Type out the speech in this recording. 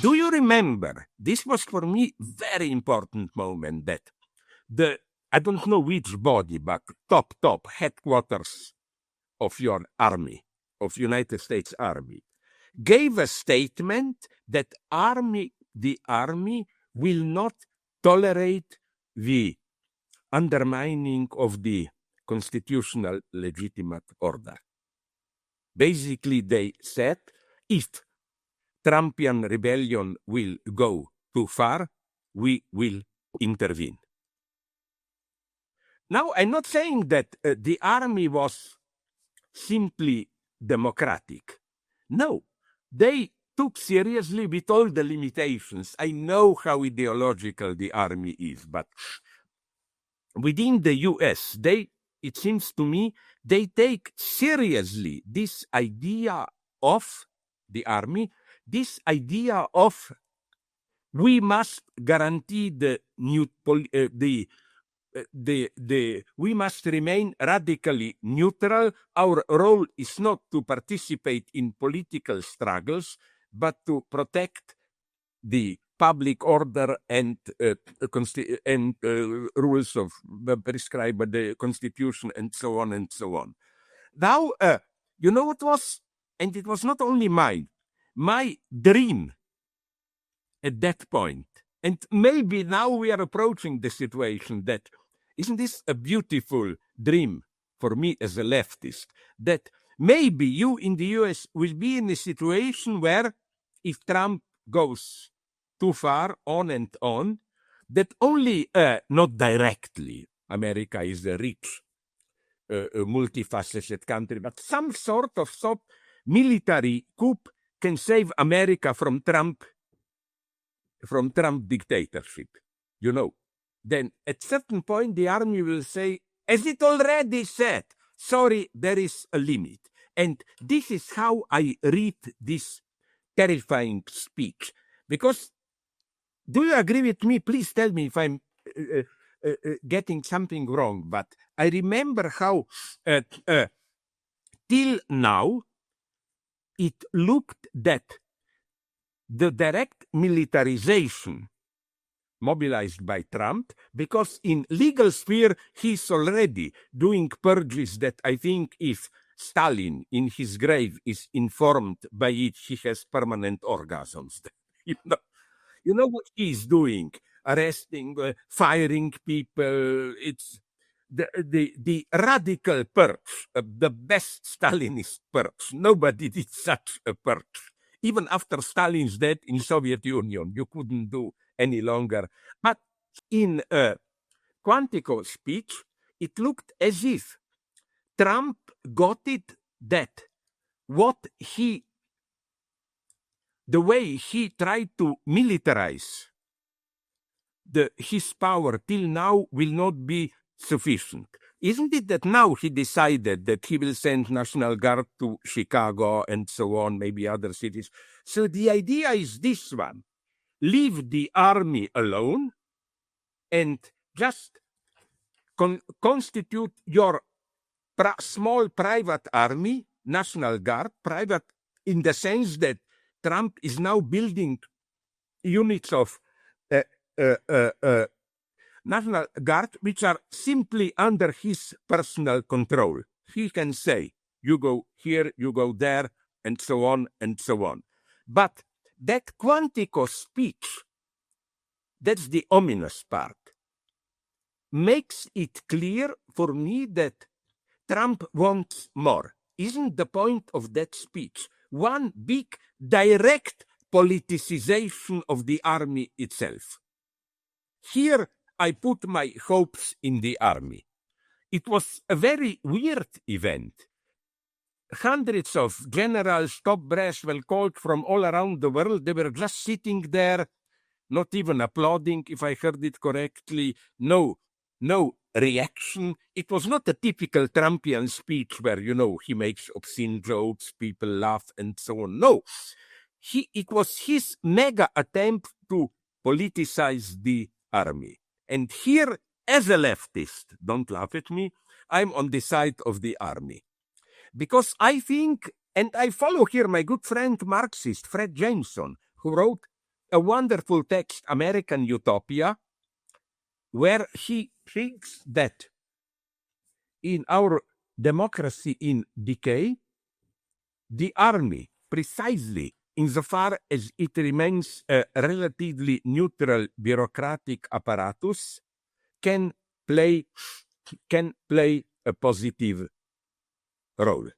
Do you remember, this was for me very important moment, that I don't know which body, but top headquarters of your army, of United States Army, gave a statement that the army will not tolerate the undermining of the constitutional legitimate order. Basically, they said, if Trumpian rebellion will go too far, we will intervene. Now, I'm not saying that the army was simply democratic. No, they took seriously with all the limitations. I know how ideological the army is, but within the US, it seems to me, they take seriously this idea of the army, this idea of we must guarantee we must remain radically neutral. Our role is not to participate in political struggles, but to protect the public order and rules of prescribed by the Constitution, and so on and so on. Now, you know what was, and it was not only my dream at that point, and maybe now we are approaching the situation that, isn't this a beautiful dream for me as a leftist, that maybe you in the US will be in a situation where, if Trump goes too far on and on, that only, not directly, America is a rich, multifaceted country, but some sort of military coup can save America from Trump dictatorship, you know. Then at certain point, the army will say, as it already said, sorry, there is a limit. And this is how I read this terrifying speech. Because, do you agree with me? Please tell me if I'm getting something wrong. But I remember how till now it looked that the direct militarization mobilized by Trump, because in legal sphere he's already doing purges that I think if Stalin in his grave is informed by it, he has permanent orgasms. You know what he's doing? Arresting, firing people. It's the radical purge, the best Stalinist purge. Nobody did such a purge. Even after Stalin's death in Soviet Union, you couldn't do any longer. But in Quantico's speech, it looked as if Trump got it that the way he tried to militarize his power till now will not be sufficient. Isn't it that now he decided that he will send National Guard to Chicago and so on, maybe other cities? So the idea is this one. Leave the army alone and just constitute your small private army, National Guard, private in the sense that Trump is now building units of National Guard, which are simply under his personal control. He can say, you go here, you go there, and so on and so on. But that Quantico speech, that's the ominous part, makes it clear for me that Trump wants more. Isn't the point of that speech one big direct politicization of the army itself? Here I put my hopes in the army. It was a very weird event. Hundreds of generals, top brass, were called from all around the world. They were just sitting there, not even applauding, if I heard it correctly. No reaction. It was not a typical Trumpian speech where, he makes obscene jokes, people laugh, and so on. No, it was his mega attempt to politicize the army. And here, as a leftist, don't laugh at me, I'm on the side of the army. Because I think, and I follow here my good friend Marxist, Fred Jameson, who wrote a wonderful text, American Utopia, where he thinks that in our democracy in decay, the army, precisely insofar as it remains a relatively neutral bureaucratic apparatus, can play a positive role.